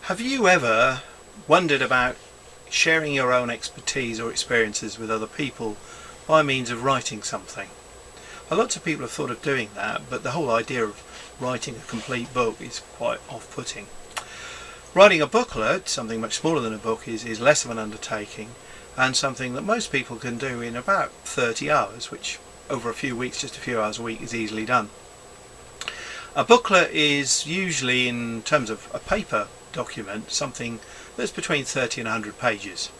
Have you ever wondered about sharing your own expertise or experiences with other people by means of writing something? Lots of people have thought of doing that, but the whole idea of writing a complete book is quite off-putting. Writing a booklet, something much smaller than a book, is less of an undertaking and something that most people can do in about 30 hours, which over a few weeks, just a few hours a week, is easily done. A booklet is usually, in terms of a paper document, something that's between 30 and 100 pages,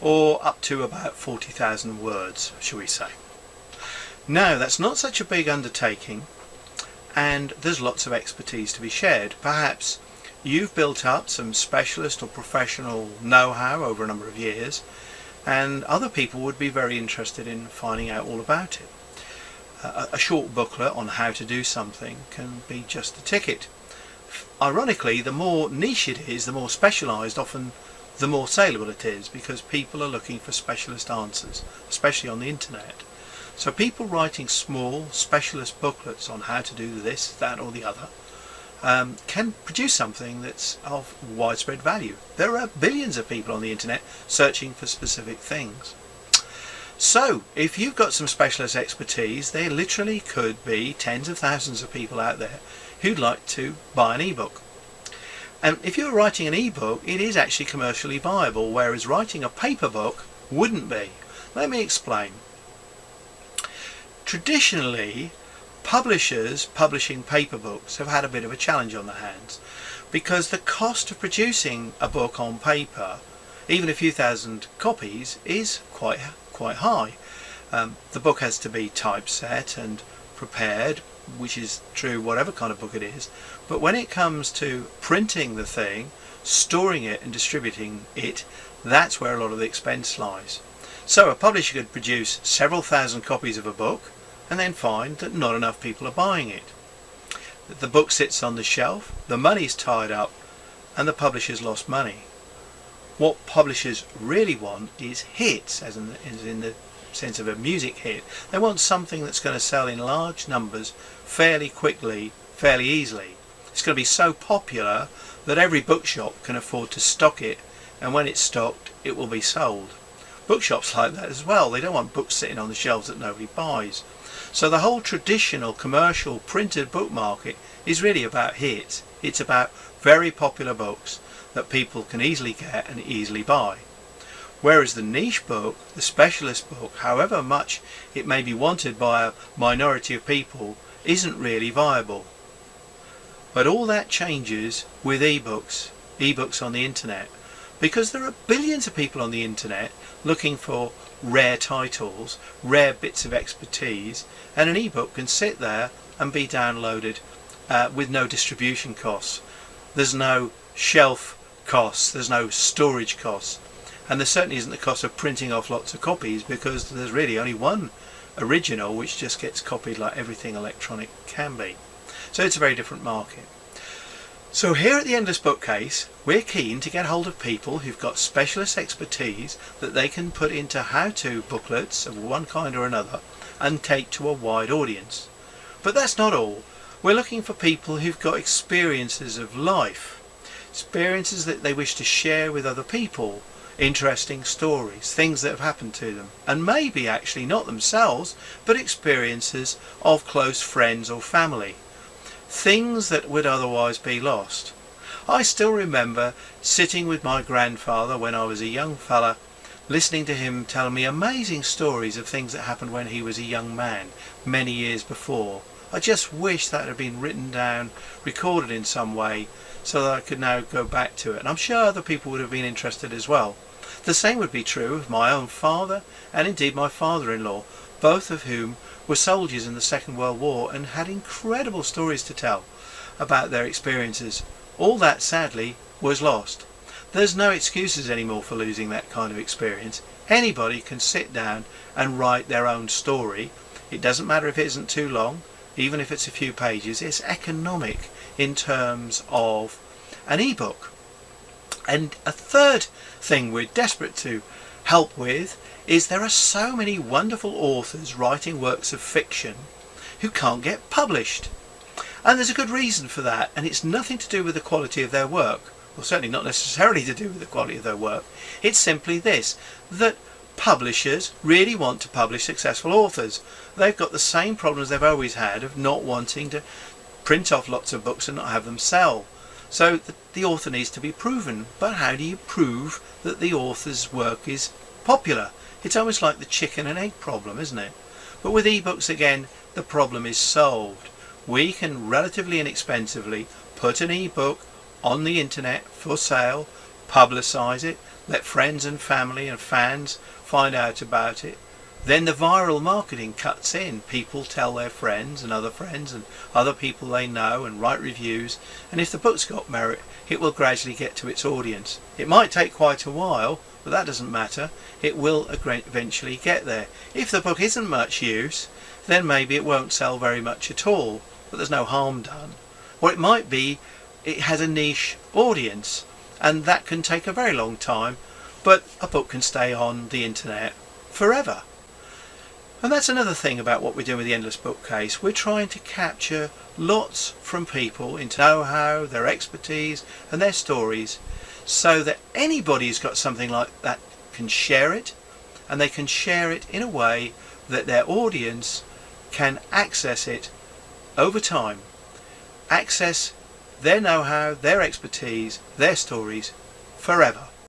or up to about 40,000 words, shall we say. Now, that's not such a big undertaking, and there's lots of expertise to be shared. Perhaps you've built up some specialist or professional know-how over a number of years, and other people would be very interested in finding out all about it. A short booklet on how to do something can be just the ticket. Ironically, the more niche it is, the more specialised, often the more saleable it is, because people are looking for specialist answers, especially on the internet. So people writing small specialist booklets on how to do this, that or the other can produce something that's of widespread value. There are billions of people on the internet searching for specific things. So if you've got some specialist expertise, there literally could be tens of thousands of people out there who'd like to buy an ebook. And if you're writing an ebook, it is actually commercially viable, whereas writing a paper book wouldn't be. Let me explain. Traditionally, publishers publishing paper books have had a bit of a challenge on their hands, because the cost of producing a book on paper, even a few thousand copies, is quite high. The book has to be typeset and prepared, which is true whatever kind of book it is, but when it comes to printing the thing, storing it and distributing it, that's where a lot of the expense lies. So a publisher could produce several thousand copies of a book and then find that not enough people are buying it. The book sits on the shelf, the money's tied up, and the publisher's lost money. What publishers really want is hits, as in the sense of a music hit. They want something that's going to sell in large numbers fairly quickly, fairly easily. It's going to be so popular that every bookshop can afford to stock it, and when it's stocked, it will be sold. Bookshops like that as well. They don't want books sitting on the shelves that nobody buys. So the whole traditional commercial printed book market is really about hits. It's about very popular books that people can easily get and easily buy. Whereas the niche book, the specialist book, however much it may be wanted by a minority of people, isn't really viable. But all that changes with ebooks on the internet, because there are billions of people on the internet looking for rare titles, rare bits of expertise, and an ebook can sit there and be downloaded with no distribution costs. There's no shelf costs, there's no storage costs, and there certainly isn't the cost of printing off lots of copies, because there's really only one original which just gets copied like everything electronic can be. So it's a very different market. So here at the Endless Bookcase, we're keen to get hold of people who've got specialist expertise that they can put into how-to booklets of one kind or another and take to a wide audience. But that's not all. We're looking for people who've got experiences of life, experiences that they wish to share with other people, interesting stories, things that have happened to them, and maybe actually not themselves, but experiences of close friends or family. Things that would otherwise be lost. I still remember sitting with my grandfather when I was a young fella, listening to him tell me amazing stories of things that happened when he was a young man, many years before. I just wish that had been written down, recorded in some way, so that I could now go back to it. And I'm sure other people would have been interested as well. The same would be true of my own father and indeed my father-in-law, both of whom were soldiers in the Second World War and had incredible stories to tell about their experiences. All that, sadly, was lost. There's no excuses anymore for losing that kind of experience. Anybody can sit down and write their own story. It doesn't matter if it isn't too long, even if it's a few pages. It's economic in terms of an ebook. And a third thing we're desperate to help with is there are so many wonderful authors writing works of fiction who can't get published. And there's a good reason for that, and it's nothing to do with the quality of their work. well, certainly not necessarily to do with the quality of their work. It's simply this, that publishers really want to publish successful authors. They've got the same problems they've always had of not wanting to print off lots of books and not have them sell. So the author needs to be proven. But how do you prove that the author's work is popular? It's almost like the chicken and egg problem, isn't it? But with ebooks again, the problem is solved. We can relatively inexpensively put an ebook on the internet for sale, publicise it, let friends and family and fans find out about it. Then the viral marketing cuts in. People tell their friends and other people they know and write reviews, and if the book's got merit, it will gradually get to its audience. It might take quite a while, but that doesn't matter. It will eventually get there. If the book isn't much use, then maybe it won't sell very much at all, but there's no harm done. Or it might be it has a niche audience, and that can take a very long time, but a book can stay on the internet forever. And that's another thing about what we're doing with the Endless Bookcase. We're trying to capture lots from people into know-how, their expertise and their stories, so that anybody who's got something like that can share it, and they can share it in a way that their audience can access it over time, access their know-how, their expertise, their stories forever.